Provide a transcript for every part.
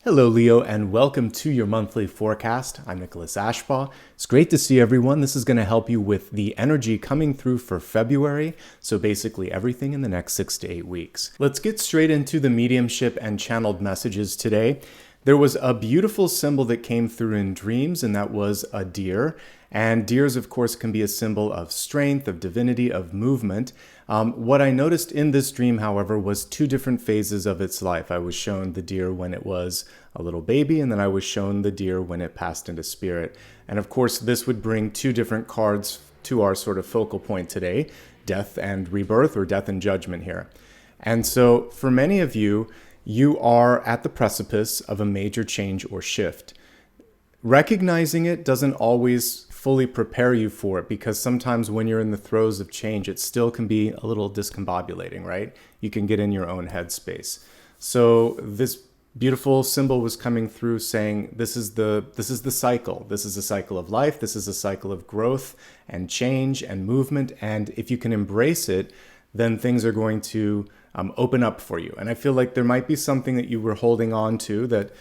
Hello, Leo, and welcome to your monthly forecast. I'm Nicholas Ashbaugh. It's great to see everyone. This is going to help you with the energy coming through for February, so basically everything in the next 6 to 8 weeks. Let's get straight into the mediumship and channeled messages today. There was a beautiful symbol that came through in dreams, and that was a deer. And deers, of course, can be a symbol of strength, of divinity, of movement. What I noticed in this dream, however, was two different phases of its life. I was shown the deer when it was a little baby, and then I was shown the deer when it passed into spirit. And of course, this would bring two different cards to our sort of focal point today, death and rebirth, or death and judgment here. And so for many of you, you are at the precipice of a major change or shift. Recognizing it doesn't always fully prepare you for it, because sometimes when you're in the throes of change, it still can be a little discombobulating, right? You can get in your own headspace. So this beautiful symbol was coming through saying this is the cycle. This is a cycle of life. This is a cycle of growth and change and movement. And if you can embrace it, then things are going to open up for you. And I feel like there might be something that you were holding on to that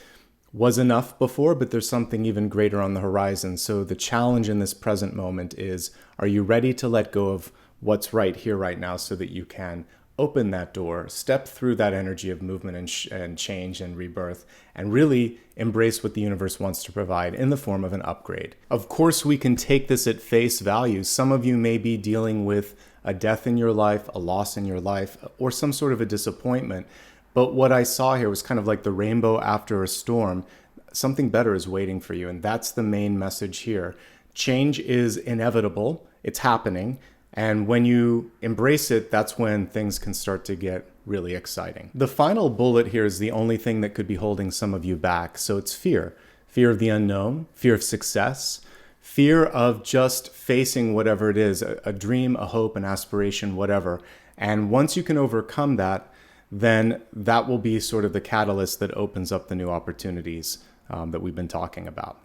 was enough before, but there's something even greater on the horizon. So the challenge in this present moment is, are you ready to let go of what's right here, right now, so that you can open that door, step through that energy of movement and change and rebirth, and really embrace what the universe wants to provide in the form of an upgrade. Of course, we can take this at face value. Some of you may be dealing with a death in your life, a loss in your life, or some sort of a disappointment. But what I saw here was kind of like the rainbow after a storm. Something better is waiting for you, and that's the main message here. Change is inevitable. It's happening. And when you embrace it, that's when things can start to get really exciting. The final bullet here is the only thing that could be holding some of you back. So it's fear. Fear of the unknown, fear of success, fear of just facing whatever it is, a dream, a hope, an aspiration, whatever. And once you can overcome that, then that will be sort of the catalyst that opens up the new opportunities that we've been talking about.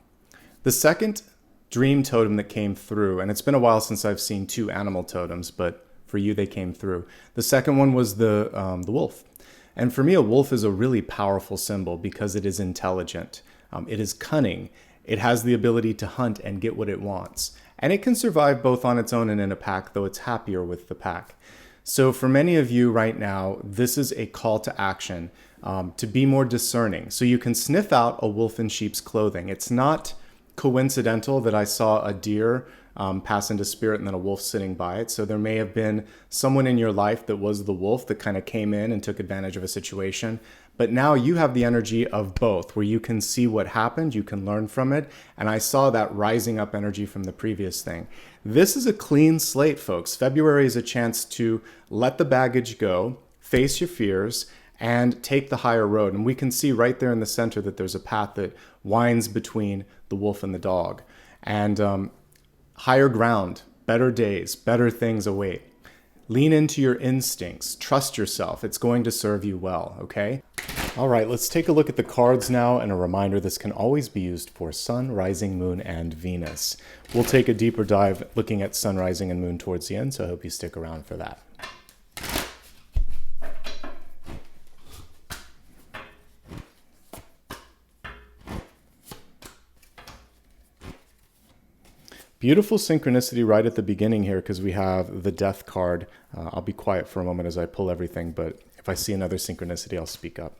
The second dream totem that came through, and it's been a while since I've seen two animal totems, but for you they came through. The second one was the wolf. And for me, a wolf is a really powerful symbol because it is intelligent. It is cunning. It has the ability to hunt and get what it wants. And it can survive both on its own and in a pack, though it's happier with the pack. So for many of you right now, this is a call to action, to be more discerning. So you can sniff out a wolf in sheep's clothing. It's not coincidental that I saw a deer pass into spirit and then a wolf sitting by it. So there may have been someone in your life that was the wolf that kind of came in and took advantage of a situation. But now you have the energy of both, where you can see what happened, you can learn from it. And I saw that rising up energy from the previous thing. This is a clean slate, folks. February is a chance to let the baggage go, face your fears, and take the higher road. And we can see right there in the center that there's a path that winds between the wolf and the dog. And higher ground, better days, better things await. Lean into your instincts. Trust yourself. It's going to serve you well, okay? All right, let's take a look at the cards now, and a reminder, this can always be used for Sun, Rising, Moon, and Venus. We'll take a deeper dive looking at Sun, Rising, and Moon towards the end, so I hope you stick around for that. Beautiful synchronicity right at the beginning here, because we have the Death card. I'll be quiet for a moment as I pull everything, but if I see another synchronicity, I'll speak up.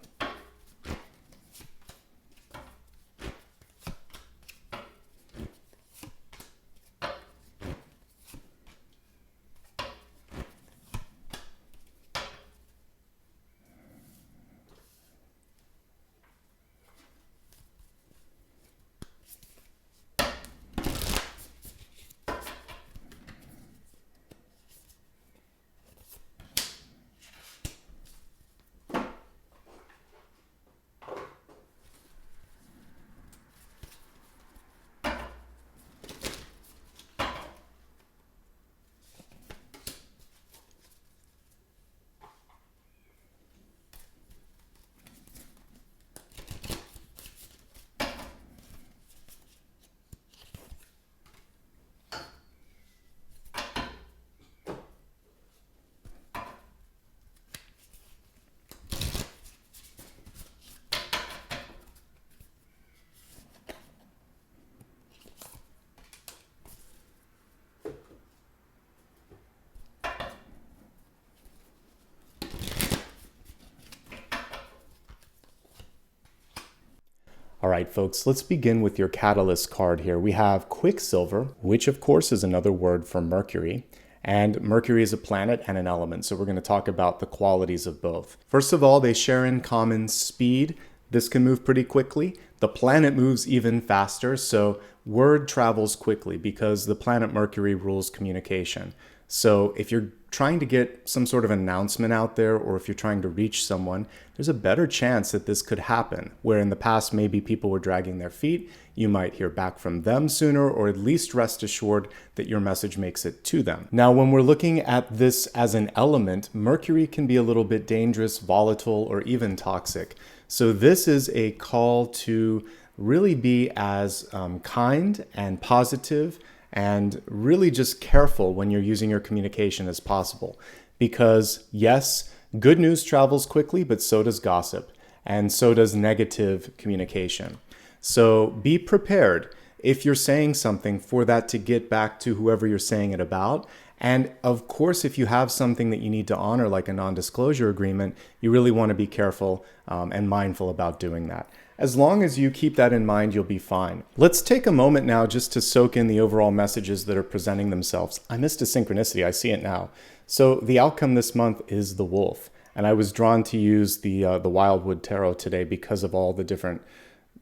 All right, folks, let's begin with your catalyst card here. We have Quicksilver, which of course is another word for Mercury. And Mercury is a planet and an element, so we're going to talk about the qualities of both. First of all, they share in common speed. This can move pretty quickly. The planet moves even faster, so word travels quickly because the planet Mercury rules communication. So if you're trying to get some sort of announcement out there, or if you're trying to reach someone, there's a better chance that this could happen. Where in the past, maybe people were dragging their feet, you might hear back from them sooner, or at least rest assured that your message makes it to them. Now, when we're looking at this as an element, Mercury can be a little bit dangerous, volatile, or even toxic. So this is a call to really be as kind and positive and really just careful when you're using your communication as possible. Because yes, good news travels quickly, but so does gossip, and so does negative communication. So be prepared if you're saying something for that to get back to whoever you're saying it about. And of course, if you have something that you need to honor, like a non-disclosure agreement, you really want to be careful and mindful about doing that. As long as you keep that in mind, you'll be fine. Let's take a moment now just to soak in the overall messages that are presenting themselves. I missed a synchronicity, I see it now. So the outcome this month is the wolf. And I was drawn to use the Wildwood Tarot today because of all the different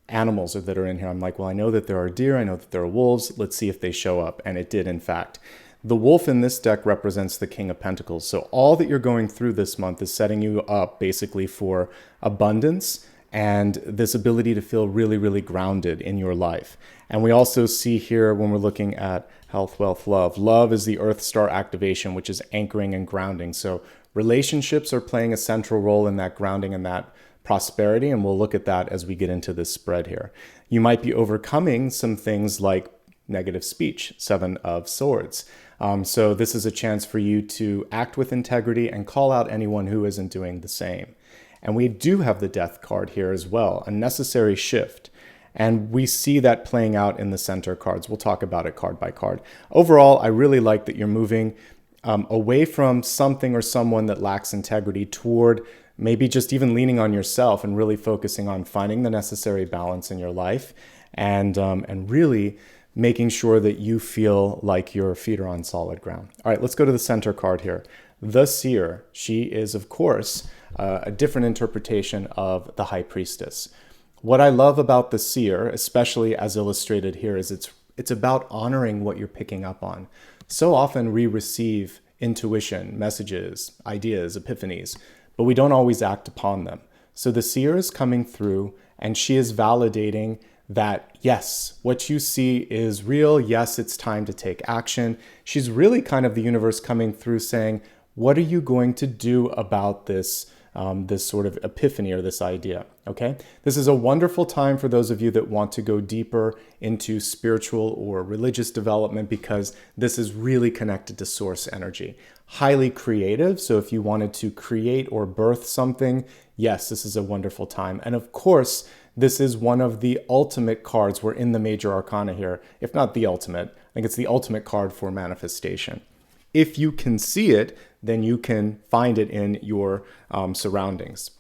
animals that are in here. I'm like, well, I know that there are deer, I know that there are wolves, let's see if they show up. And it did, in fact. The wolf in this deck represents the King of Pentacles. So all that you're going through this month is setting you up basically for abundance and this ability to feel really, really grounded in your life. And we also see here when we're looking at health, wealth, love. Love is the Earth Star activation, which is anchoring and grounding. So relationships are playing a central role in that grounding and that prosperity, and we'll look at that as we get into this spread here. You might be overcoming some things like negative speech, Seven of Swords. So this is a chance for you to act with integrity and call out anyone who isn't doing the same. And we do have the Death card here as well, a necessary shift. And we see that playing out in the center cards. We'll talk about it card by card. Overall, I really like that you're moving away from something or someone that lacks integrity toward maybe just even leaning on yourself and really focusing on finding the necessary balance in your life and really making sure that you feel like your feet are on solid ground. All right, let's go to the center card here. The Seer. She is, of course, a different interpretation of the High Priestess. What I love about the Seer, especially as illustrated here, is it's about honoring what you're picking up on. So often we receive intuition, messages, ideas, epiphanies, but we don't always act upon them. So the Seer is coming through and she is validating that, yes, what you see is real. Yes, it's time to take action. She's really kind of the universe coming through saying, what are you going to do about this sort of epiphany or this idea, okay? This is a wonderful time for those of you that want to go deeper into spiritual or religious development because this is really connected to source energy. Highly creative, so if you wanted to create or birth something, yes, this is a wonderful time. And of course, this is one of the ultimate cards. We're in the major arcana here, if not the ultimate. I think it's the ultimate card for manifestation. If you can see it, then you can find it in your surroundings.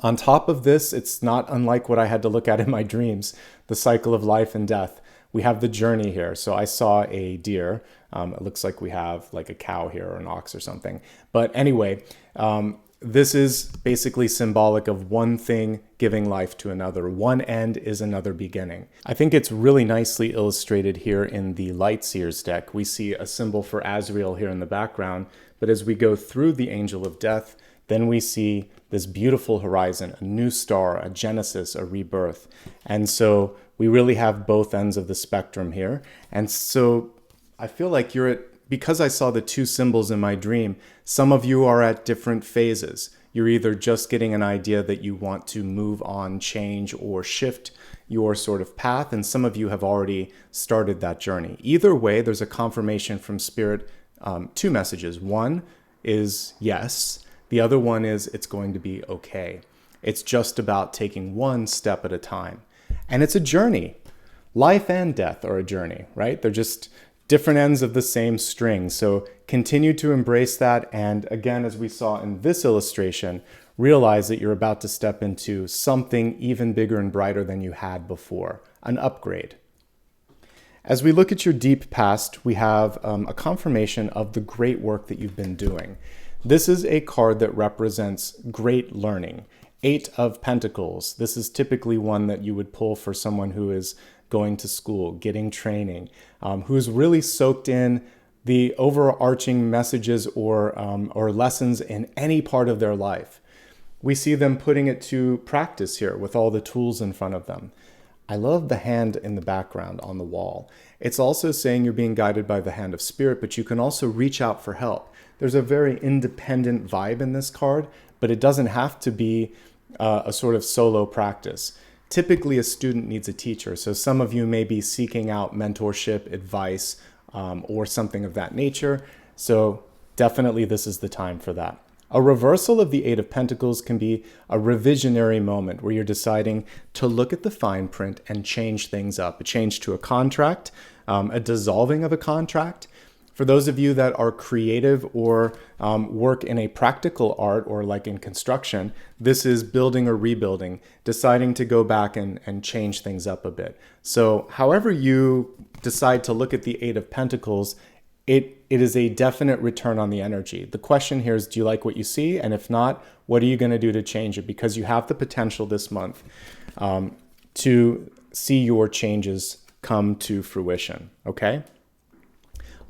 On top of this, it's not unlike what I had to look at in my dreams, the cycle of life and death. We have the journey here. So I saw a deer. It looks like we have like a cow here or an ox or something. But anyway, this is basically symbolic of one thing giving life to another. One end is another beginning. I think it's really nicely illustrated here in the Light Seers deck. We see a symbol for Azrael here in the background, but as we go through the Angel of Death, then we see this beautiful horizon, a new star, a genesis, a rebirth. And so we really have both ends of the spectrum here. And so I feel like because I saw the two symbols in my dream, some of you are at different phases. You're either just getting an idea that you want to move on, change, or shift your sort of path, and some of you have already started that journey. Either way, there's a confirmation from Spirit, two messages. One is yes. The other one is it's going to be okay. It's just about taking one step at a time. And it's a journey. Life and death are a journey, right? They're just different ends of the same string. So continue to embrace that. And again, as we saw in this illustration, realize that you're about to step into something even bigger and brighter than you had before, an upgrade. As we look at your deep past, we have a confirmation of the great work that you've been doing. This is a card that represents great learning. 8 of Pentacles. This is typically one that you would pull for someone who is going to school, getting training, who's really soaked in the overarching messages or lessons in any part of their life. We see them putting it to practice here with all the tools in front of them. I love the hand in the background on the wall. It's also saying you're being guided by the hand of spirit, but you can also reach out for help. There's a very independent vibe in this card, but it doesn't have to be a sort of solo practice. Typically, a student needs a teacher. So some of you may be seeking out mentorship, advice, or something of that nature. So definitely this is the time for that. A reversal of the 8 of Pentacles can be a revisionary moment where you're deciding to look at the fine print and change things up. A change to a contract, a dissolving of a contract. For those of you that are creative or work in a practical art or like in construction, this is building or rebuilding, deciding to go back and change things up a bit. So however you decide to look at the 8 of Pentacles, it is a definite return on the energy. The question here is, do you like what you see? And if not, what are you going to do to change it? Because you have the potential this month to see your changes come to fruition, okay?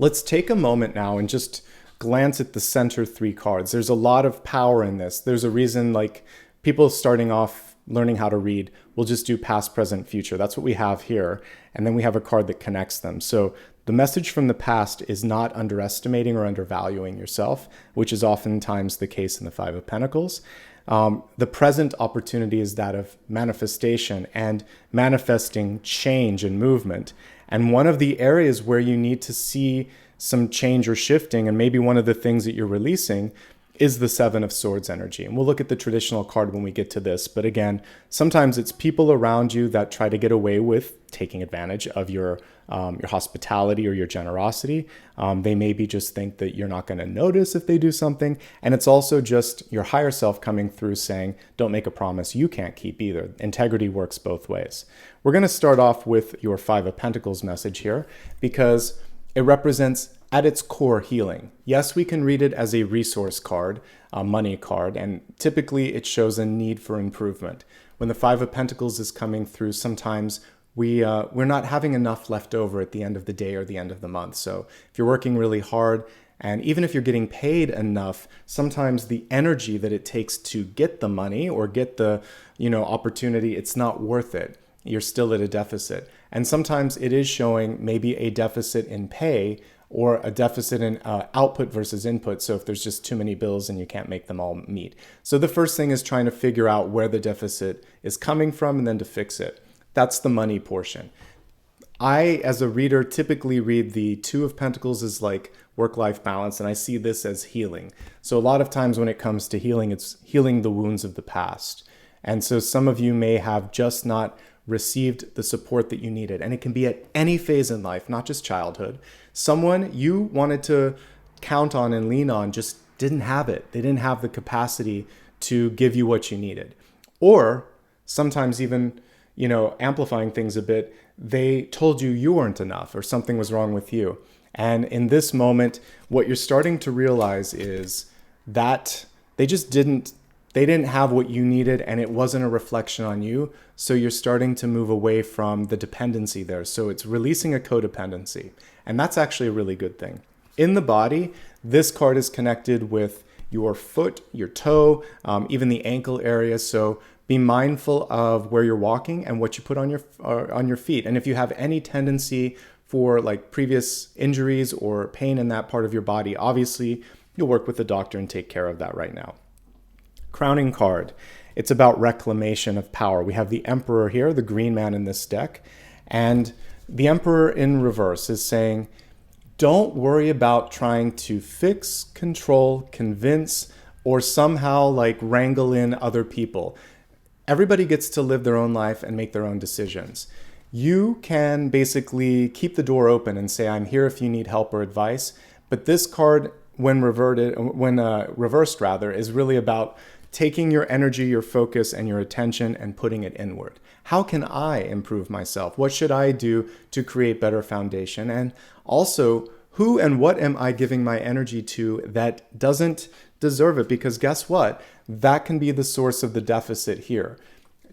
Let's take a moment now and just glance at the center 3 cards. There's a lot of power in this. There's a reason like people starting off learning how to read will just do past, present, future. That's what we have here. And then we have a card that connects them. So the message from the past is not underestimating or undervaluing yourself, which is oftentimes the case in the 5 of Pentacles. The present opportunity is that of manifestation and manifesting change and movement. And one of the areas where you need to see some change or shifting, and maybe one of the things that you're releasing, is the 7 of Swords energy. And we'll look at the traditional card when we get to this. But again, sometimes it's people around you that try to get away with taking advantage of your hospitality or your generosity. They maybe just think that you're not going to notice if they do something. And it's also just your higher self coming through saying, don't make a promise you can't keep either. Integrity works both ways. We're going to start off with your 5 of Pentacles message here because it represents at its core healing. Yes, we can read it as a resource card, a money card, and typically it shows a need for improvement. When the 5 of Pentacles is coming through, sometimes we're not having enough left over at the end of the day or the end of the month. So if you're working really hard, and even if you're getting paid enough, sometimes the energy that it takes to get the money or get the opportunity, it's not worth it. You're still at a deficit. And sometimes it is showing maybe a deficit in pay or a deficit in output versus input. So if there's just too many bills and you can't make them all meet. So the first thing is trying to figure out where the deficit is coming from and then to fix it. That's the money portion. I, as a reader, typically read the 2 of Pentacles as like work-life balance, and I see this as healing. So a lot of times when it comes to healing, it's healing the wounds of the past. And so some of you may have just not received the support that you needed. And it can be at any phase in life, not just childhood. Someone you wanted to count on and lean on just didn't have it. They didn't have the capacity to give you what you needed. Or sometimes even, amplifying things a bit, they told you you weren't enough or something was wrong with you. And in this moment, what you're starting to realize is that they didn't have what you needed and it wasn't a reflection on you. So you're starting to move away from the dependency there. So it's releasing a codependency. And that's actually a really good thing. In the body, this card is connected with your foot, your toe, even the ankle area. So be mindful of where you're walking and what you put on your feet. And if you have any tendency for like previous injuries or pain in that part of your body, obviously you'll work with the doctor and take care of that right now. Crowning card. It's about reclamation of power. We have the Emperor here, the green man in this deck. And the Emperor in reverse is saying, don't worry about trying to fix, control, convince, or somehow like wrangle in other people. Everybody gets to live their own life and make their own decisions. You can basically keep the door open and say, I'm here if you need help or advice. But this card, when reversed, is really about taking your energy, your focus, and your attention and putting it inward. How can I improve myself? What should I do to create better foundation? And also, who and what am I giving my energy to that doesn't deserve it? Because guess what? That can be the source of the deficit here.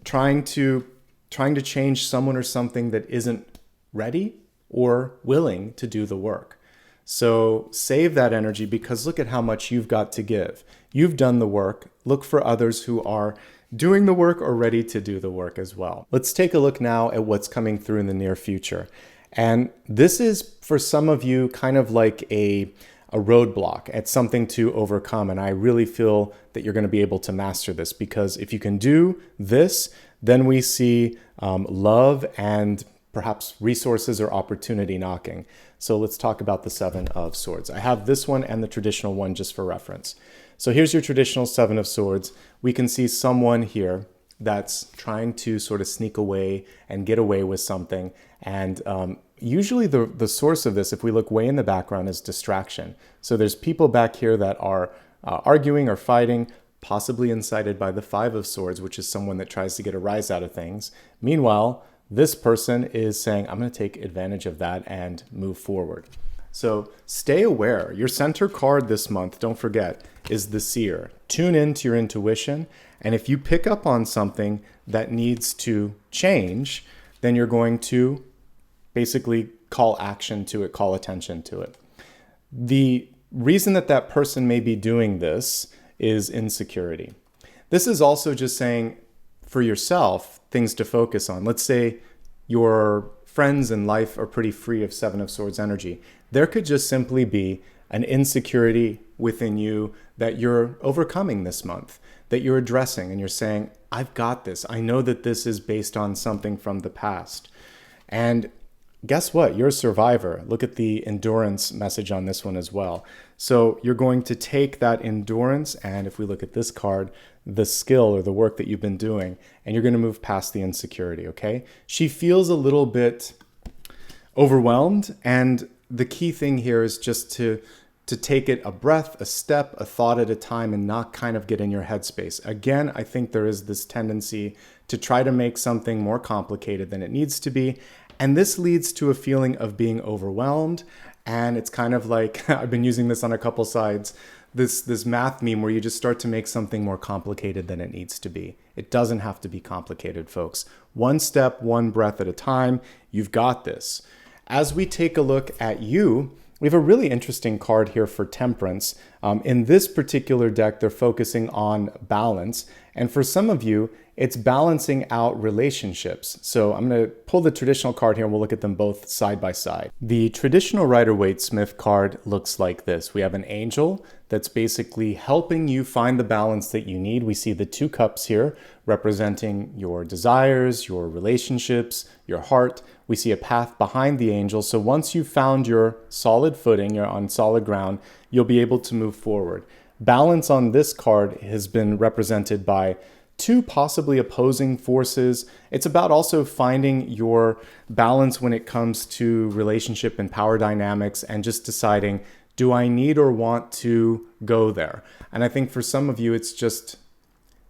Trying to change someone or something that isn't ready or willing to do the work. So save that energy, because look at how much you've got to give. You've done the work. Look for others who are doing the work or ready to do the work as well. Let's take a look now at what's coming through in the near future. And this is, for some of you, kind of like a roadblock. It's something to overcome. And I really feel that you're going to be able to master this, because if you can do this, then we see love and perhaps resources or opportunity knocking. So let's talk about the Seven of Swords. I have this one and the traditional one just for reference. So here's your traditional Seven of Swords. We can see someone here that's trying to sort of sneak away and get away with something. And usually the source of this, if we look way in the background, is distraction. So there's people back here that are arguing or fighting, possibly incited by the Five of Swords, which is someone that tries to get a rise out of things. Meanwhile, this person is saying, I'm going to take advantage of that and move forward. So stay aware. Your center card this month, don't forget, is the Seer. Tune into your intuition. And if you pick up on something that needs to change, then you're going to basically call action to it, call attention to it. The reason that person may be doing this is insecurity. This is also just saying, for yourself, things to focus on. Let's say your friends in life are pretty free of Seven of Swords energy. There could just simply be an insecurity within you that you're overcoming this month, that you're addressing, and you're saying, I've got this. I know that this is based on something from the past. And guess what? You're a survivor. Look at the endurance message on this one as well. So you're going to take that endurance, and if we look at this card, the skill or the work that you've been doing, and you're going to move past the insecurity, okay? She feels a little bit overwhelmed, and the key thing here is just to take it a breath, a step, a thought at a time, and not kind of get in your headspace. Again, I think there is this tendency to try to make something more complicated than it needs to be. And this leads to a feeling of being overwhelmed. And it's kind of like, I've been using this on a couple sides, this math meme where you just start to make something more complicated than it needs to be. It doesn't have to be complicated, folks. One step, one breath at a time. You've got this. As we take a look at you, we have a really interesting card here for Temperance. In this particular deck, they're focusing on balance. And for some of you, it's balancing out relationships. So I'm going to pull the traditional card here and we'll look at them both side by side. The traditional Rider-Waite-Smith card looks like this. We have an angel that's basically helping you find the balance that you need. We see the two cups here representing your desires, your relationships, your heart. We see a path behind the angel. So once you've found your solid footing, you're on solid ground, you'll be able to move forward. Balance on this card has been represented by two possibly opposing forces. It's about also finding your balance when it comes to relationship and power dynamics and just deciding, do I need or want to go there? And I think for some of you, it's just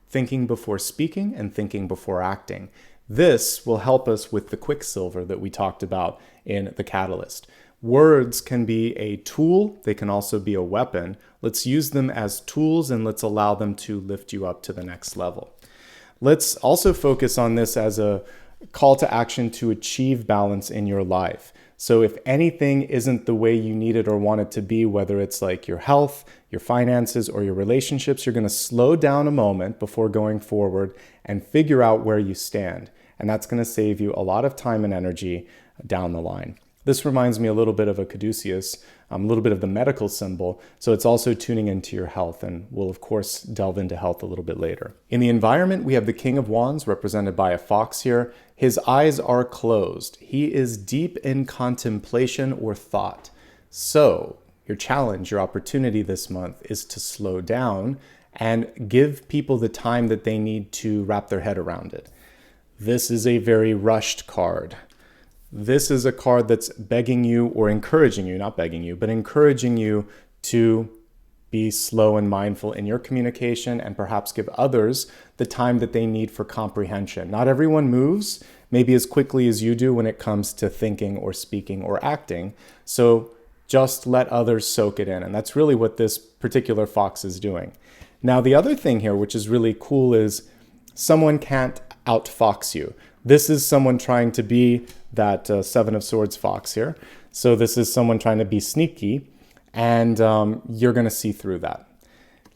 thinking before speaking and thinking before acting. This will help us with the quicksilver that we talked about in the catalyst. Words can be a tool. They can also be a weapon. Let's use them as tools and let's allow them to lift you up to the next level. Let's also focus on this as a call to action to achieve balance in your life. So if anything isn't the way you need it or want it to be, whether it's like your health, your finances, or your relationships, you're going to slow down a moment before going forward and figure out where you stand. And that's going to save you a lot of time and energy down the line. This reminds me a little bit of a caduceus, a little bit of the medical symbol. So it's also tuning into your health, and we'll of course delve into health a little bit later. In the environment, we have the King of Wands represented by a fox here. His eyes are closed. He is deep in contemplation or thought. So your challenge, your opportunity this month is to slow down and give people the time that they need to wrap their head around it. This is a very rushed card. This is a card that's begging you or encouraging you, not begging you, but encouraging you to be slow and mindful in your communication, and perhaps give others the time that they need for comprehension. Not everyone moves maybe as quickly as you do when it comes to thinking or speaking or acting. So just let others soak it in. And that's really what this particular fox is doing. Now, the other thing here, which is really cool, is someone can't outfox you. This is someone trying to be that Seven of Swords fox here. So this is someone trying to be sneaky, and you're going to see through that.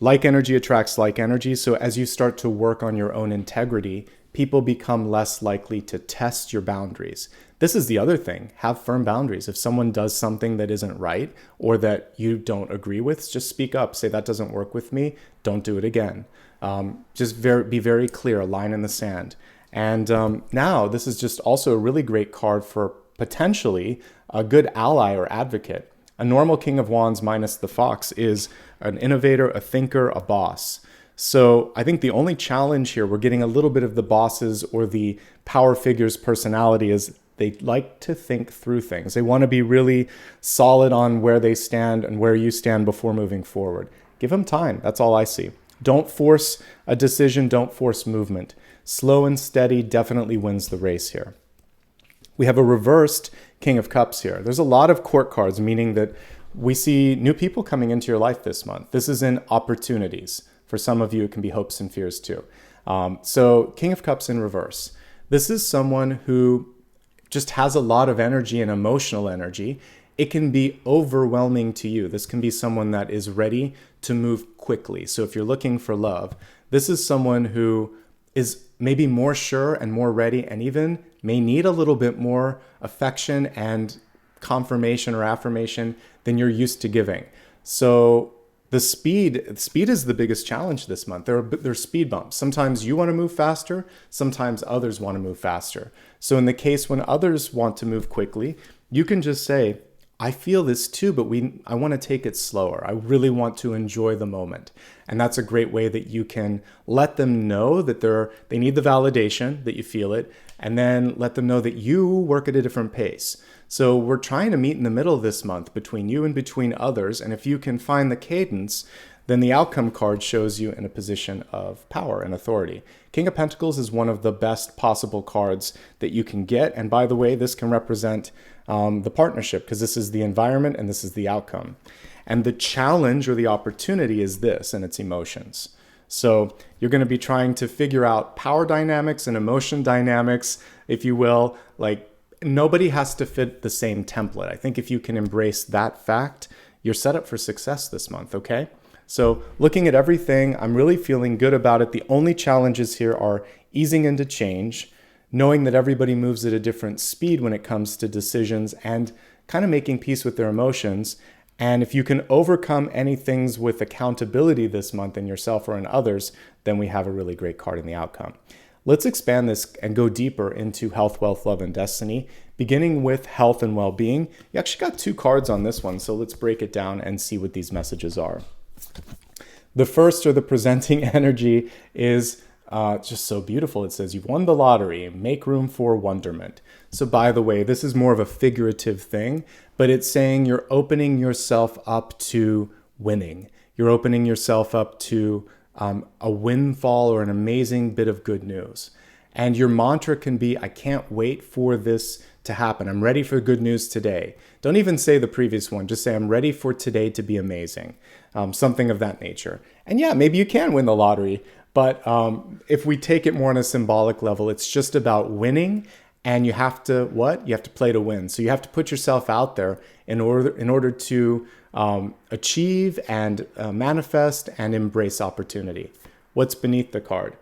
Like energy attracts like energy. So as you start to work on your own integrity, people become less likely to test your boundaries. This is the other thing. Have firm boundaries. If someone does something that isn't right or that you don't agree with, just speak up. Say, that doesn't work with me. Don't do it again. Be very clear, a line in the sand. And now this is just also a really great card for potentially a good ally or advocate. A normal King of Wands minus the fox is an innovator, a thinker, a boss. So I think the only challenge here, we're getting a little bit of the boss's or the power figure's personality, is they like to think through things. They want to be really solid on where they stand and where you stand before moving forward. Give them time. That's all I see. Don't force a decision. Don't force movement. Slow and steady definitely wins the race here. We have a reversed King of Cups here. There's a lot of court cards, meaning that we see new people coming into your life this month. This is in opportunities. For some of you, it can be hopes and fears too. So King of Cups in reverse. This is someone who just has a lot of energy and emotional energy. It can be overwhelming to you. This can be someone that is ready to move quickly. So if you're looking for love, this is someone who is maybe more sure and more ready, and even may need a little bit more affection and confirmation or affirmation than you're used to giving. So the speed is the biggest challenge this month. There are speed bumps. Sometimes you want to move faster. Sometimes others want to move faster. So in the case when others want to move quickly, you can just say, I feel this too, but I want to take it slower. I really want to enjoy the moment. And that's a great way that you can let them know that they need the validation, that you feel it, and then let them know that you work at a different pace. So we're trying to meet in the middle this month between you and between others. And if you can find the cadence, then the outcome card shows you in a position of power and authority. King of Pentacles is one of the best possible cards that you can get. And by the way, this can represent the partnership, because this is the environment and this is the outcome. And the challenge or the opportunity is this, and it's emotions. So you're going to be trying to figure out power dynamics and emotion dynamics, if you will. Like, nobody has to fit the same template. I think if you can embrace that fact, you're set up for success this month, okay? So looking at everything, I'm really feeling good about it. The only challenges here are easing into change, knowing that everybody moves at a different speed when it comes to decisions, and kind of making peace with their emotions. And if you can overcome any things with accountability this month in yourself or in others, then we have a really great card in the outcome. Let's expand this and go deeper into health, wealth, love, and destiny, beginning with health and well-being. You actually got 2 cards on this one, so let's break it down and see what these messages are. The first, or the presenting energy, is just so beautiful. It says, you've won the lottery, make room for wonderment. So by the way, this is more of a figurative thing, but it's saying you're opening yourself up to winning. You're opening yourself up to a windfall or an amazing bit of good news. And your mantra can be, I can't wait for this to happen. I'm ready for good news today. Don't even say the previous one. Just say, I'm ready for today to be amazing. Something of that nature. And yeah, maybe you can win the lottery. But if we take it more on a symbolic level, it's just about winning. And you have to, what? You have to play to win. So you have to put yourself out there in order to achieve and manifest and embrace opportunity. What's beneath the card?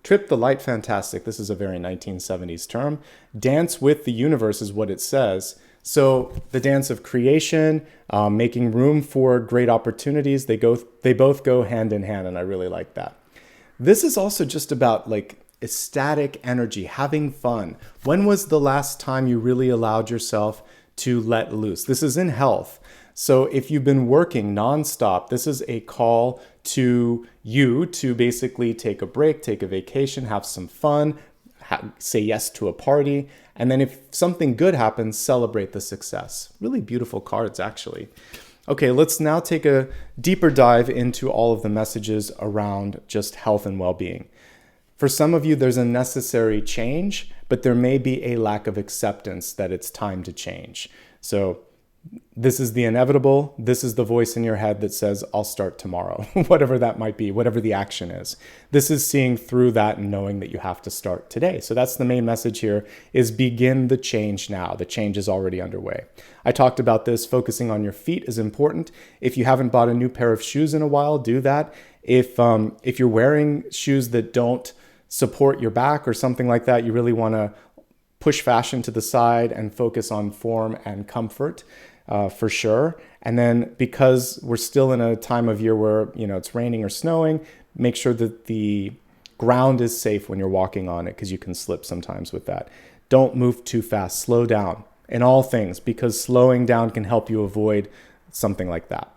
Trip the light, fantastic. This is a very 1970s term. Dance with the universe is what it says. So the dance of creation, making room for great opportunities, they both go hand in hand, and I really like that. This is also just about like ecstatic energy, having fun. When was the last time you really allowed yourself to let loose? This is in health. So if you've been working nonstop, this is a call to you to basically take a break, take a vacation, have some fun, say yes to a party. And then if something good happens, celebrate the success. Really beautiful cards, actually. Okay, let's now take a deeper dive into all of the messages around just health and well-being. For some of you, there's a necessary change, but there may be a lack of acceptance that it's time to change. So this is the inevitable. This is the voice in your head that says, I'll start tomorrow, whatever that might be, whatever the action is. This is seeing through that and knowing that you have to start today. So that's the main message here, is begin the change now. The change is already underway. I talked about this. Focusing on your feet is important. If you haven't bought a new pair of shoes in a while, do that. If you're wearing shoes that don't support your back or something like that, you really want to push fashion to the side and focus on form and comfort. For sure. And then because we're still in a time of year where, it's raining or snowing, make sure that the ground is safe when you're walking on it, because you can slip sometimes with that. Don't move too fast. Slow down in all things, because slowing down can help you avoid something like that.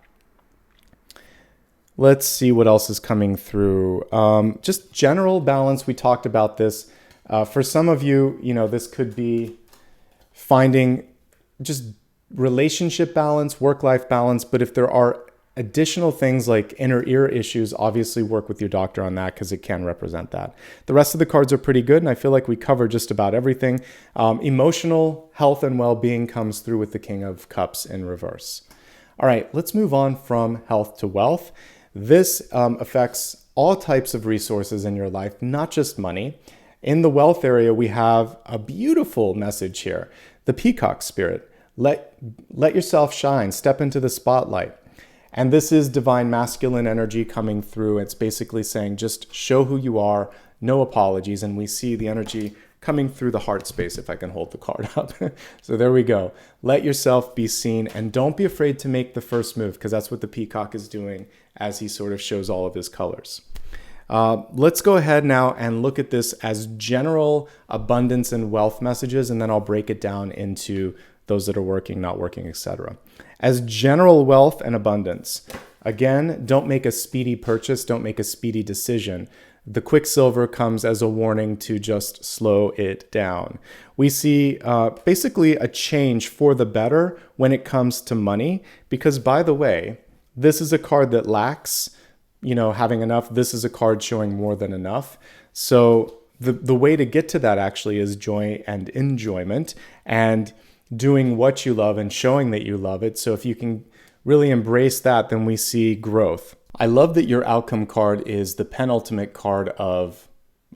Let's see what else is coming through. Just general balance. We talked about this. For some of you, this could be finding just relationship balance, work-life balance. But if there are additional things like inner ear issues, obviously work with your doctor on that, because it can represent that. The rest of the cards are pretty good, and I feel like we covered just about everything. Emotional health and well-being comes through with the King of Cups in reverse. All right, let's move on from health to wealth. This affects all types of resources in your life, not just money. In the wealth area, we have a beautiful message here, the peacock spirit. Let yourself shine, step into the spotlight. And this is divine masculine energy coming through. It's basically saying, just show who you are, no apologies. And we see the energy coming through the heart space, if I can hold the card up. So there we go. Let yourself be seen, and don't be afraid to make the first move, because that's what the peacock is doing as he sort of shows all of his colors. Let's go ahead now and look at this as general abundance and wealth messages, and then I'll break it down into those that are working, not working, etc. As general wealth and abundance, again, don't make a speedy purchase, don't make a speedy decision. The quicksilver comes as a warning to just slow it down. We see basically a change for the better when it comes to money, because, by the way, this is a card that lacks, having enough. This is a card showing more than enough. So the way to get to that actually is joy and enjoyment, and doing what you love and showing that you love it. So if you can really embrace that, then we see growth. I love that your outcome card is the penultimate card of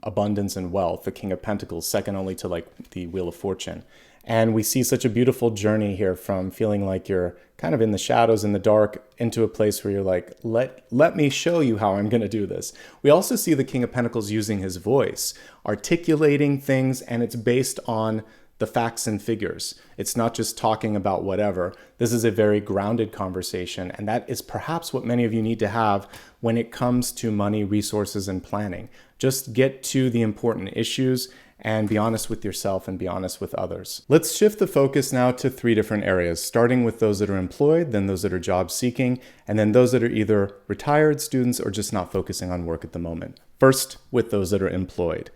abundance and wealth, the King of Pentacles, second only to like the Wheel of Fortune. And we see such a beautiful journey here from feeling like you're kind of in the shadows, in the dark, into a place where you're like, let me show you how I'm going to do this. We also see the King of Pentacles using his voice, articulating things, and it's based on the facts and figures. It's not just talking about whatever. This is a very grounded conversation, and that is perhaps what many of you need to have when it comes to money, resources, and planning. Just get to the important issues and be honest with yourself and be honest with others. Let's shift the focus now to 3 different areas, starting with those that are employed, then those that are job seeking, and then those that are either retired students or just not focusing on work at the moment. First, with those that are employed.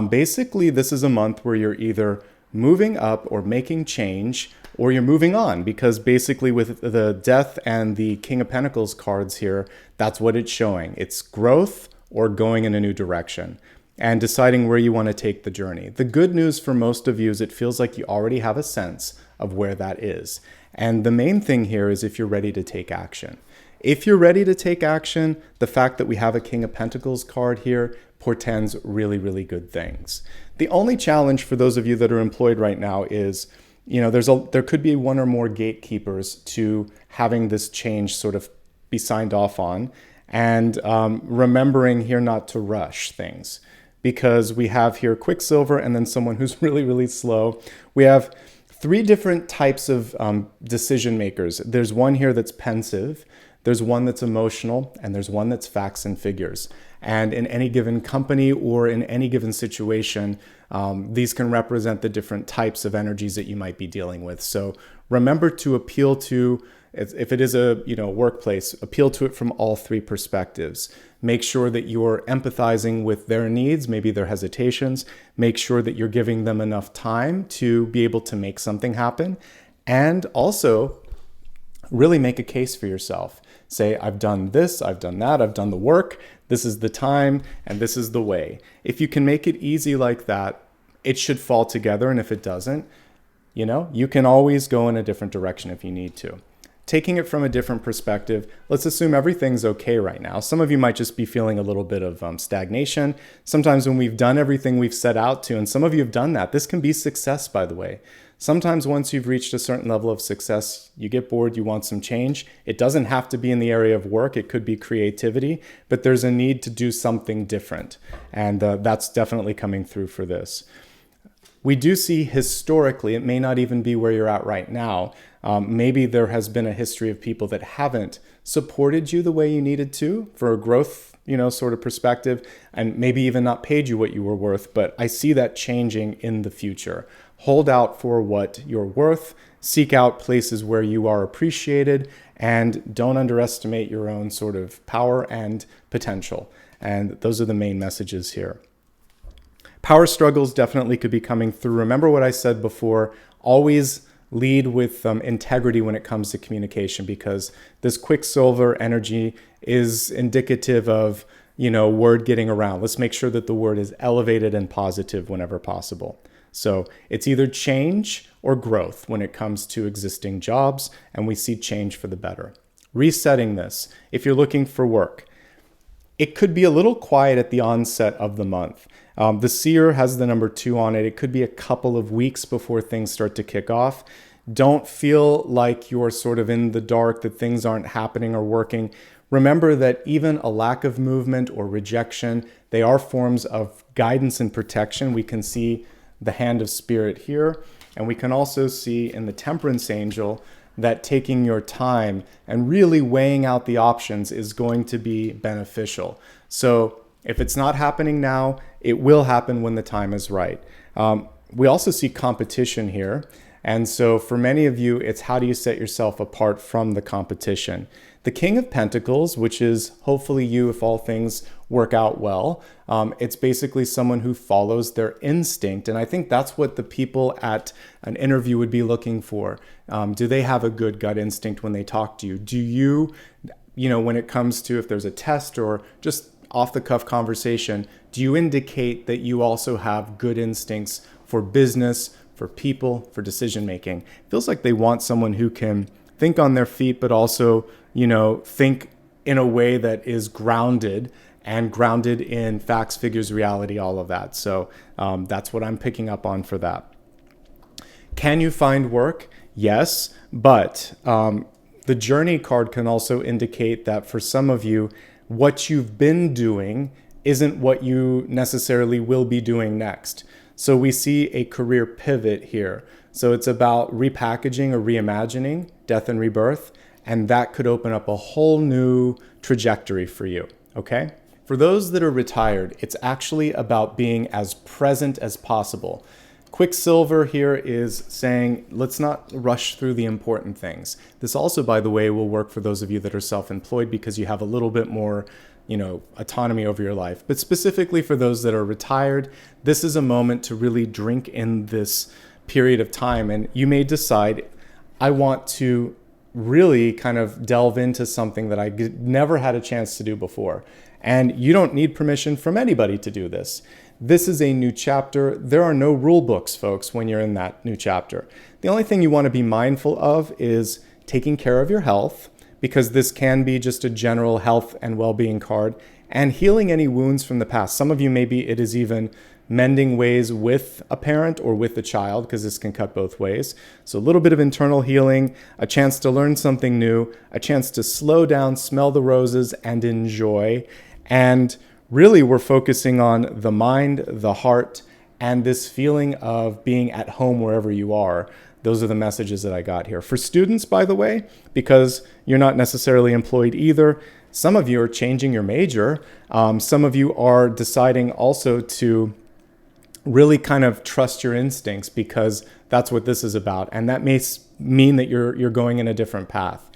Basically, this is a month where you're either moving up or making change, or you're moving on, because basically with the Death and the King of Pentacles cards here, that's what it's showing. It's growth or going in a new direction and deciding where you want to take the journey. The good news for most of you is it feels like you already have a sense of where that is. And the main thing here is if you're ready to take action. If you're ready to take action, the fact that we have a King of Pentacles card here portends really, really good things. The only challenge for those of you that are employed right now is, there could be one or more gatekeepers to having this change sort of be signed off on, and remembering here not to rush things, because we have here Quicksilver and then someone who's really, really slow. We have 3 different types of decision makers. There's one here that's pensive, there's one that's emotional, and there's one that's facts and figures. And in any given company or in any given situation, these can represent the different types of energies that you might be dealing with. So remember to appeal to, if it is a workplace, appeal to it from all 3 perspectives. Make sure that you're empathizing with their needs, maybe their hesitations. Make sure that you're giving them enough time to be able to make something happen. And also Really make a case for yourself. Say, I've done this, I've done that, I've done the work, this is the time, and this is the way. If you can make it easy like that, it should fall together. And if it doesn't, you can always go in a different direction if you need to. Taking it from a different perspective, let's assume everything's okay right now. Some of you might just be feeling a little bit of stagnation. Sometimes when we've done everything we've set out to, and some of you have done that, this can be success, by the way. Sometimes once you've reached a certain level of success, you get bored, you want some change. It doesn't have to be in the area of work. It could be creativity, but there's a need to do something different. And that's definitely coming through for this. We do see historically, it may not even be where you're at right now. Maybe there has been a history of people that haven't supported you the way you needed to for a growth, sort of perspective, and maybe even not paid you what you were worth. But I see that changing in the future. Hold out for what you're worth, seek out places where you are appreciated, and don't underestimate your own sort of power and potential. And those are the main messages here. Power struggles definitely could be coming through. Remember what I said before, always lead with integrity when it comes to communication, because this Quicksilver energy is indicative of, word getting around. Let's make sure that the word is elevated and positive whenever possible. So it's either change or growth when it comes to existing jobs, and we see change for the better. Resetting this, if you're looking for work, it could be a little quiet at the onset of the month. The seer has the number 2 on it. It could be a couple of weeks before things start to kick off. Don't feel like you're sort of in the dark, that things aren't happening or working. Remember that even a lack of movement or rejection, they are forms of guidance and protection. We can see the hand of spirit here, and we can also see in the temperance angel that taking your time and really weighing out the options is going to be beneficial. So if it's not happening now, it will happen when the time is right. We also see competition here. And so for many of you, it's how do you set yourself apart from the competition? The King of Pentacles, which is hopefully you if all things work out well, it's basically someone who follows their instinct. And I think that's what the people at an interview would be looking for. Do they have a good gut instinct when they talk to you? Do you, when it comes to if there's a test or just off-the-cuff conversation, do you indicate that you also have good instincts for business, for people, for decision-making? It feels like they want someone who can think on their feet, but also, think in a way that is grounded in facts, figures, reality, all of that. So that's what I'm picking up on for that. Can you find work? Yes, but the journey card can also indicate that for some of you, what you've been doing isn't what you necessarily will be doing next. So we see a career pivot here. So it's about repackaging or reimagining death and rebirth, and that could open up a whole new trajectory for you, okay? For those that are retired, it's actually about being as present as possible. Quicksilver here is saying, let's not rush through the important things. This also, by the way, will work for those of you that are self-employed because you have a little bit more, autonomy over your life. But specifically for those that are retired, this is a moment to really drink in this period of time. And you may decide, I want to really kind of delve into something that I never had a chance to do before. And you don't need permission from anybody to do this. This is a new chapter. There are no rule books, folks, when you're in that new chapter. The only thing you want to be mindful of is taking care of your health, because this can be just a general health and well-being card, and healing any wounds from the past. Some of you, maybe it is even mending ways with a parent or with a child, because this can cut both ways. So a little bit of internal healing, a chance to learn something new, a chance to slow down, smell the roses, and enjoy. And really, we're focusing on the mind, the heart, and this feeling of being at home wherever you are. Those are the messages that I got here. For students, by the way, because you're not necessarily employed either, some of you are changing your major. Some of you are deciding also to really kind of trust your instincts, because that's what this is about. And that may mean that you're going in a different path.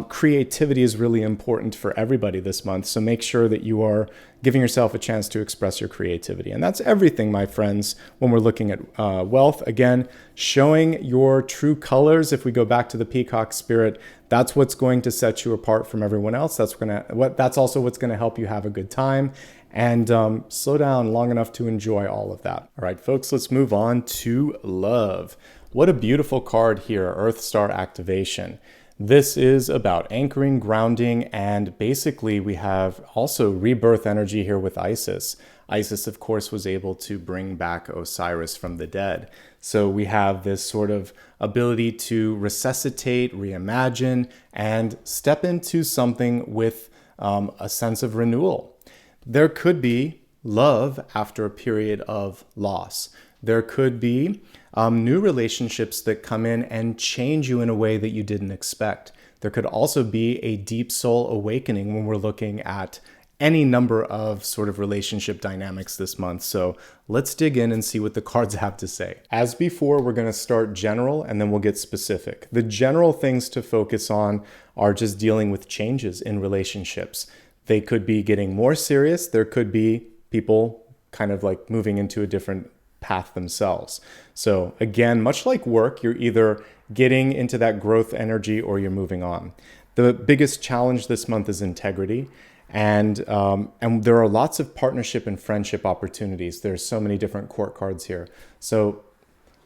Creativity is really important for everybody this month, so make sure that you are giving yourself a chance to express your creativity. And that's everything, my friends, when we're looking at wealth. Again, showing your true colors. If we go back to the peacock spirit, that's what's going to set you apart from everyone else. That's also what's going to help you have a good time and slow down long enough to enjoy all of that. All right, folks, let's move on to love. What a beautiful card here, Earth Star Activation. This is about anchoring, grounding, and basically we have also rebirth energy here with Isis. Isis, of course, was able to bring back Osiris from the dead. So we have this sort of ability to resuscitate, reimagine, and step into something with a sense of renewal. There could be love after a period of loss. There could be new relationships that come in and change you in a way that you didn't expect. There could also be a deep soul awakening when we're looking at any number of sort of relationship dynamics this month. So let's dig in and see what the cards have to say. As before, we're going to start general and then we'll get specific. The general things to focus on are just dealing with changes in relationships. They could be getting more serious. There could be people kind of like moving into a different path themselves. So again, much like work, you're either getting into that growth energy or you're moving on. The biggest challenge this month is integrity. And there are lots of partnership and friendship opportunities. There's so many different court cards here. So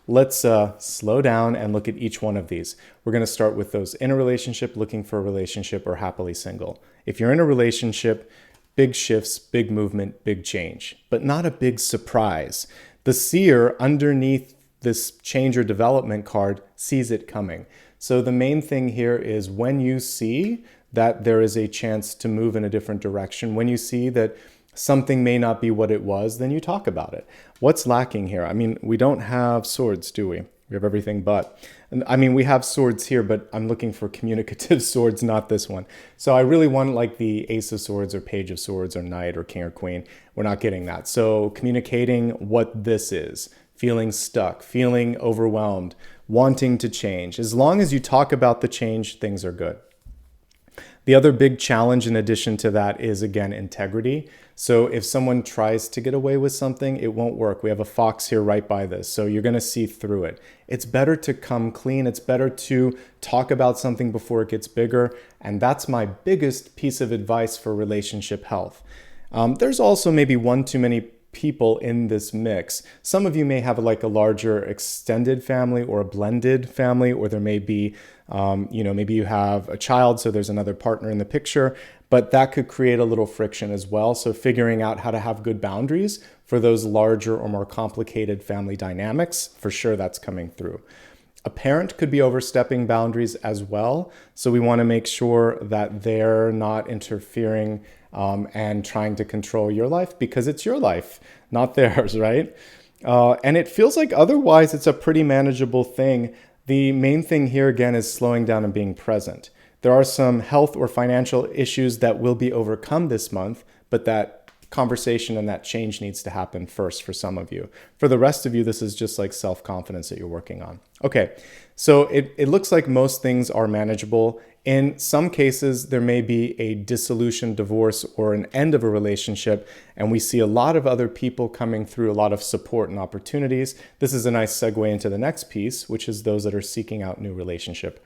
let's slow down and look at each one of these. We're going to start with those in a relationship, looking for a relationship, or happily single. If you're in a relationship, big shifts, big movement, big change, but not a big surprise. The seer underneath this change or development card sees it coming. So the main thing here is when you see that there is a chance to move in a different direction, when you see that something may not be what it was, then you talk about it. What's lacking here? I mean, we don't have swords, do we? We have everything but. I mean, we have swords here, but I'm looking for communicative swords, not this one. So I really want like the Ace of Swords or Page of Swords or Knight or King or Queen. We're not getting that. So communicating what this is, feeling stuck, feeling overwhelmed, wanting to change. As long as you talk about the change, things are good. The other big challenge in addition to that is, again, integrity. So if someone tries to get away with something, it won't work. We have a fox here right by this, so you're going to see through it. It's better to come clean. It's better to talk about something before it gets bigger, and that's my biggest piece of advice for relationship health. There's also maybe one too many people in this mix. Some of you may have like a larger extended family or a blended family, or there may be, maybe you have a child, so there's another partner in the picture, but that could create a little friction as well. So figuring out how to have good boundaries for those larger or more complicated family dynamics, for sure that's coming through. A parent could be overstepping boundaries as well. So we want to make sure that they're not interfering and trying to control your life, because it's your life, not theirs, right? And it feels like otherwise it's a pretty manageable thing. The main thing here, again, is slowing down and being present. There are some health or financial issues that will be overcome this month, but that conversation and that change needs to happen first for some of you. For the rest of you, this is just like self-confidence that you're working on. Okay, so it looks like most things are manageable. In some cases, there may be a dissolution, divorce, or an end of a relationship, and we see a lot of other people coming through, a lot of support and opportunities. This is a nice segue into the next piece, which is those that are seeking out new relationship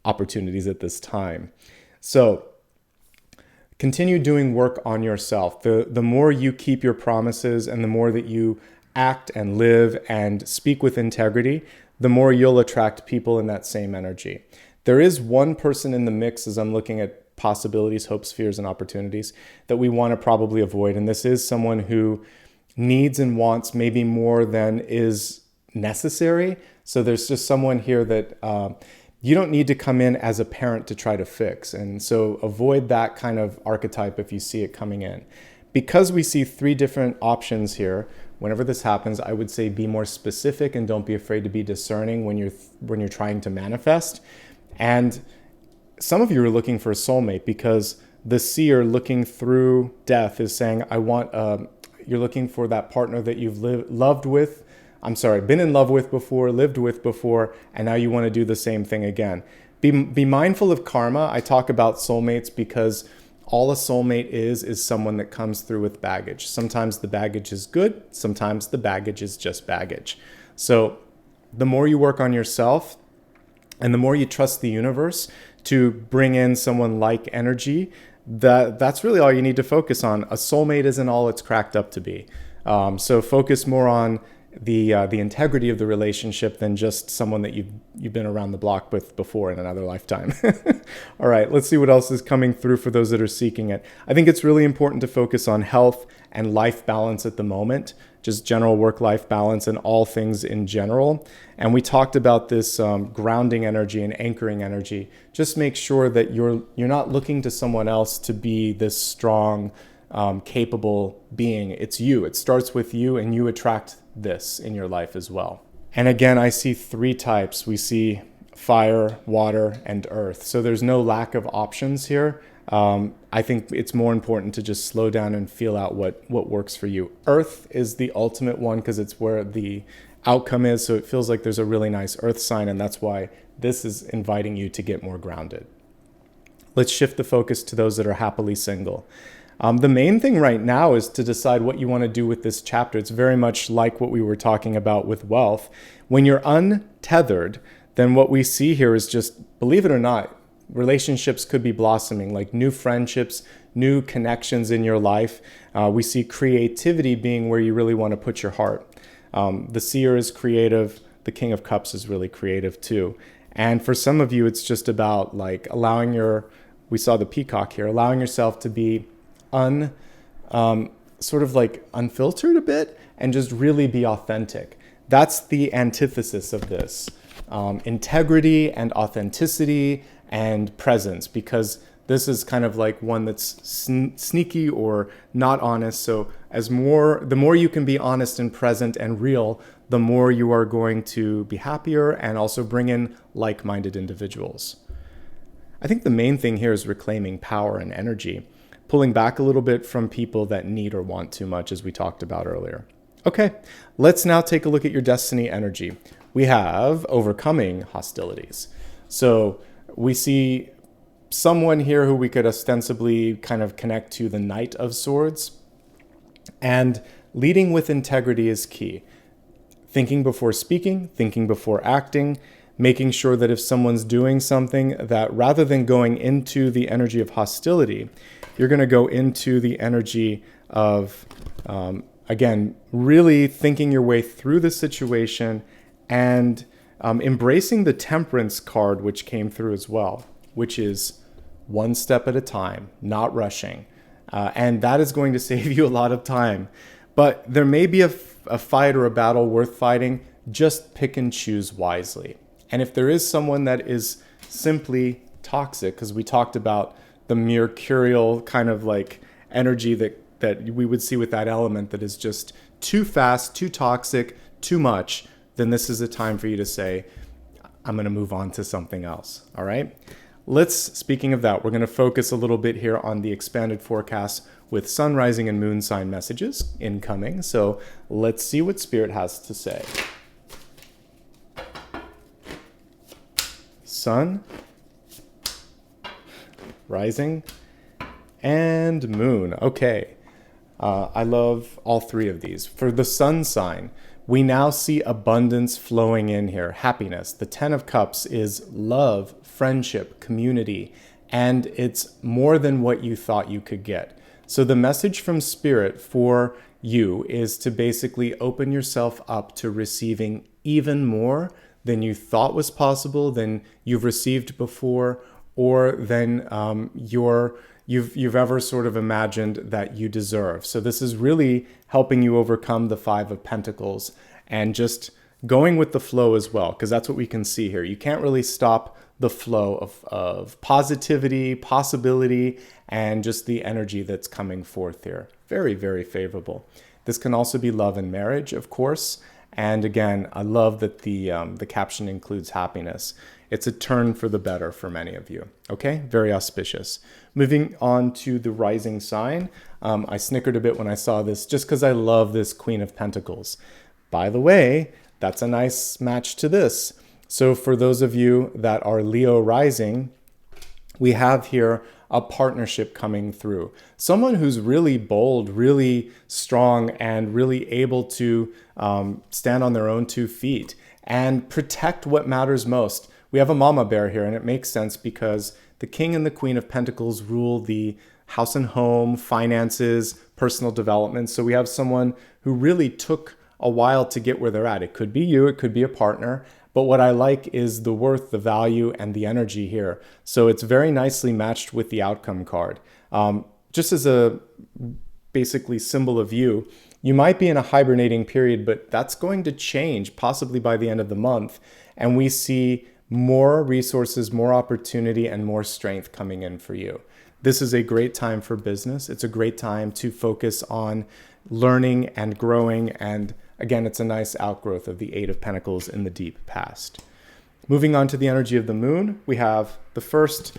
opportunities at this time. So continue doing work on yourself. The more you keep your promises and the more that you act and live and speak with integrity, the more you'll attract people in that same energy. There is one person in the mix, as I'm looking at possibilities, hopes, fears, and opportunities, that we want to probably avoid. And this is someone who needs and wants maybe more than is necessary. So there's just someone here that you don't need to come in as a parent to try to fix. And so avoid that kind of archetype if you see it coming in. Because we see three different options here, whenever this happens, I would say be more specific and don't be afraid to be discerning when you're trying to manifest. And some of you are looking for a soulmate because the seer looking through death is saying, you're looking for that partner that you've been in love with before, lived with before, and now you want to do the same thing again. Be mindful of karma. I talk about soulmates because all a soulmate is someone that comes through with baggage. Sometimes the baggage is good. Sometimes the baggage is just baggage. So the more you work on yourself and the more you trust the universe to bring in someone like energy, that's really all you need to focus on. A soulmate isn't all it's cracked up to be. So focus more on the integrity of the relationship than just someone that you've been around the block with before in another lifetime. All right, let's see what else is coming through for those that are seeking it. I think it's really important to focus on health and life balance at the moment, just general work-life balance and all things in general. And we talked about this grounding energy and anchoring energy. Just make sure that you're not looking to someone else to be this strong, capable being. It's you. It starts with you, and you attract this in your life as well. And again, I see 3 types. We see fire, water, and earth. So there's no lack of options here. I think it's more important to just slow down and feel out what works for you. Earth is the ultimate one because it's where the outcome is. So it feels like there's a really nice earth sign, and that's why this is inviting you to get more grounded. Let's shift the focus to those that are happily single. The main thing right now is to decide what you want to do with this chapter. It's very much like what we were talking about with wealth. When you're untethered, then what we see here is just, believe it or not, relationships could be blossoming, like new friendships, new connections in your life. We see creativity being where you really want to put your heart. The seer is creative. The King of Cups is really creative too. And for some of you, it's just about like we saw the peacock here, allowing yourself to be sort of like unfiltered a bit and just really be authentic. That's the antithesis of this. Integrity and authenticity and presence, because this is kind of like one that's sneaky or not honest. So the more you can be honest and present and real, the more you are going to be happier and also bring in like-minded individuals. I think the main thing here is reclaiming power and energy, pulling back a little bit from people that need or want too much, as we talked about earlier. Okay, let's now take a look at your destiny energy. We have overcoming hostilities. So we see someone here who we could ostensibly kind of connect to the Knight of Swords. And leading with integrity is key. Thinking before speaking, thinking before acting, making sure that if someone's doing something, that rather than going into the energy of hostility, you're going to go into the energy of, again, really thinking your way through the situation and embracing the Temperance card, which came through as well, which is one step at a time, not rushing. And that is going to save you a lot of time. But there may be a fight or a battle worth fighting. Just pick and choose wisely. And if there is someone that is simply toxic, because we talked about the mercurial kind of like energy that we would see with that element that is just too fast, too toxic, too much, then this is a time for you to say, I'm going to move on to something else. All right. Speaking of that, we're going to focus a little bit here on the expanded forecast with sun, rising, and moon sign messages incoming. So let's see what Spirit has to say. Sun, rising, and moon. Okay. I love all 3 of these. For the sun sign, we now see abundance flowing in here. Happiness. The 10 of Cups is love, friendship, community, and it's more than what you thought you could get. So the message from Spirit for you is to basically open yourself up to receiving even more than you thought was possible, than you've received before, or than you've ever sort of imagined that you deserve. So this is really helping you overcome the 5 of Pentacles and just going with the flow as well, because that's what we can see here. You can't really stop the flow of positivity, possibility, and just the energy that's coming forth here. Very, very favorable. This can also be love and marriage, of course. And again, I love that the caption includes happiness. It's a turn for the better for many of you. Okay, very auspicious. Moving on to the rising sign. I snickered a bit when I saw this just because I love this Queen of Pentacles. By the way, that's a nice match to this. So for those of you that are Leo rising, we have here a partnership coming through. Someone who's really bold, really strong, and really able to stand on their own 2 feet and protect what matters most. We have a mama bear here, and it makes sense because the King and the Queen of Pentacles rule the house and home, finances, personal development. So we have someone who really took a while to get where they're at. It could be you, it could be a partner, but what I like is the worth, the value, and the energy here. So it's very nicely matched with the outcome card. Just as a basically symbol of you, you might be in a hibernating period, but that's going to change possibly by the end of the month. And we see more resources, more opportunity, and more strength coming in for you. This is a great time for business. It's a great time to focus on learning and growing. And again, it's a nice outgrowth of the 8 of Pentacles in the deep past. Moving on to the energy of the moon, we have the first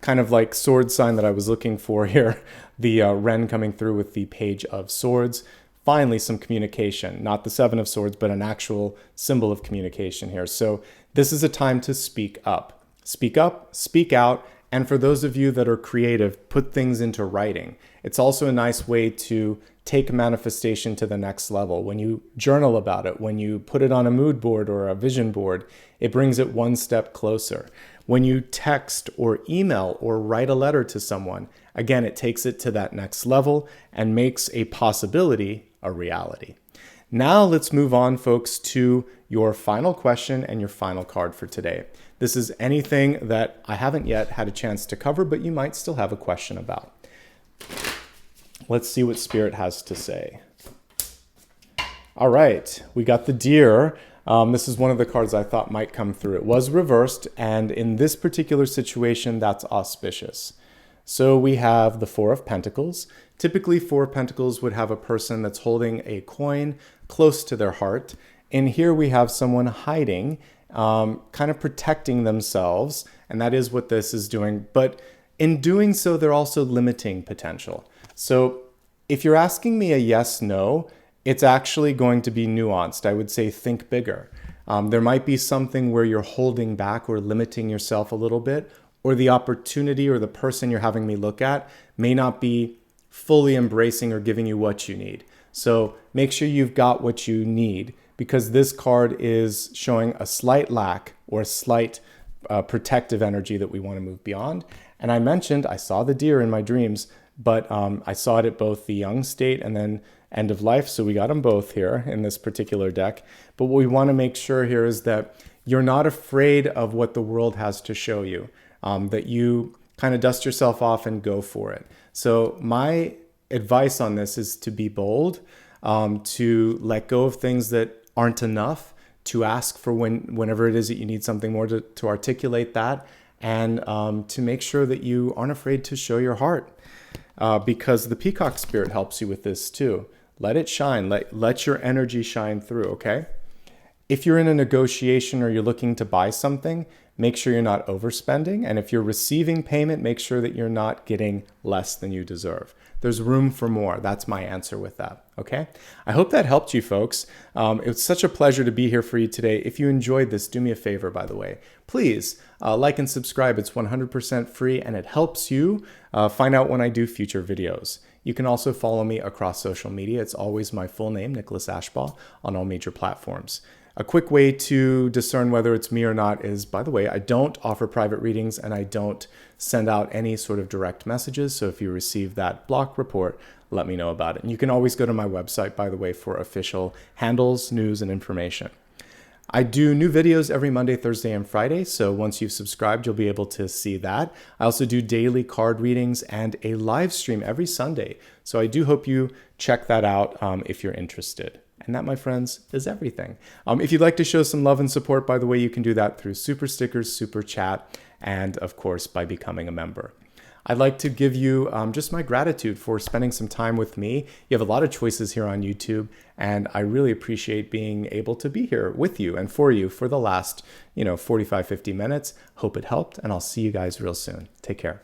kind of like sword sign that I was looking for here, the Wren coming through with the Page of Swords. Finally, some communication, not the 7 of Swords, but an actual symbol of communication here. So this is a time to speak up, speak out. And for those of you that are creative, put things into writing. It's also a nice way to take manifestation to the next level. When you journal about it, when you put it on a mood board or a vision board, it brings it one step closer. When you text or email or write a letter to someone, again, it takes it to that next level and makes a possibility a reality. Now let's move on, folks, to your final question and your final card for today. This is anything that I haven't yet had a chance to cover, but you might still have a question about. Let's see what Spirit has to say. All right, we got the Deer. This is one of the cards I thought might come through. It was reversed, and in this particular situation, that's auspicious. So we have the 4 of Pentacles. Typically, 4 of Pentacles would have a person that's holding a coin close to their heart. And here we have someone hiding, kind of protecting themselves. And that is what this is doing. But in doing so, they're also limiting potential. So if you're asking me a yes, no, it's actually going to be nuanced. I would say think bigger. There might be something where you're holding back or limiting yourself a little bit, or the opportunity or the person you're having me look at may not be fully embracing or giving you what you need. So make sure you've got what you need, because this card is showing a slight lack or a slight protective energy that we want to move beyond. And I mentioned I saw the Deer in my dreams, but I saw it at both the young state and then end of life. So we got them both here in this particular deck. But what we want to make sure here is that you're not afraid of what the world has to show you, that you kind of dust yourself off and go for it. So my advice on this is to be bold, to let go of things that aren't enough, to ask for whenever it is that you need something more, to articulate that, and to make sure that you aren't afraid to show your heart, because the Peacock Spirit helps you with this too. Let it shine. Let your energy shine through, okay? If you're in a negotiation or you're looking to buy something, make sure you're not overspending. And if you're receiving payment, make sure that you're not getting less than you deserve. There's room for more. That's my answer with that, okay? I hope that helped you, folks. It was such a pleasure to be here for you today. If you enjoyed this, do me a favor, by the way. Please like and subscribe. It's 100% free, and it helps you find out when I do future videos. You can also follow me across social media. It's always my full name, Nicholas Ashbaugh, on all major platforms. A quick way to discern whether it's me or not is, by the way, I don't offer private readings and I don't send out any sort of direct messages. So if you receive that block report, let me know about it. And you can always go to my website, by the way, for official handles, news, and information. I do new videos every Monday, Thursday, and Friday. So once you've subscribed, you'll be able to see that. I also do daily card readings and a live stream every Sunday. So I do hope you check that out if you're interested. And that, my friends, is everything. If you'd like to show some love and support, by the way, you can do that through super stickers, super chat, and of course, by becoming a member. I'd like to give you just my gratitude for spending some time with me. You have a lot of choices here on YouTube, and I really appreciate being able to be here with you and for you for the last 45, 50 minutes. Hope it helped, and I'll see you guys real soon. Take care.